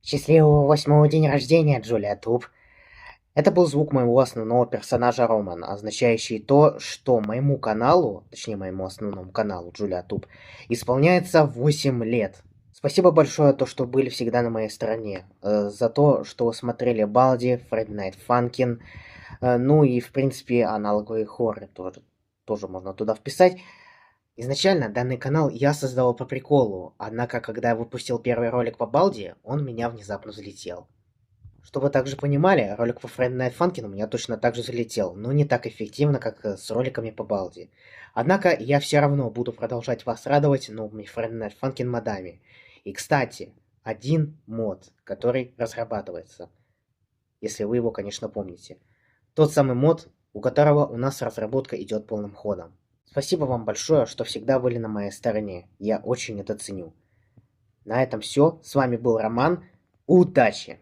Счастливого 8-го день рождения, Джулия Туб. Это был звук моего основного персонажа Роман, означающий то, что моему каналу, точнее моему основному каналу Джулия Туб, исполняется 8 лет. Спасибо большое, то, что были всегда на моей стороне, за то, что смотрели Балди, Фредди Найт Фанкин, ну и, в принципе, аналоговые хорроры тоже можно туда вписать. Изначально данный канал я создавал по приколу, однако, когда я выпустил первый ролик по Балди, он у меня внезапно взлетел. Чтобы вы также понимали, ролик по Friday Night Funkin' у меня точно так же залетел, но не так эффективно, как с роликами по Балди. Однако я все равно буду продолжать вас радовать новыми Friday Night Funkin' модами. И, кстати, один мод, который разрабатывается, если вы его, конечно, помните. Тот самый мод, у которого у нас разработка идет полным ходом. Спасибо вам большое, что всегда были на моей стороне. Я очень это ценю. На этом все. С вами был Роман. Удачи!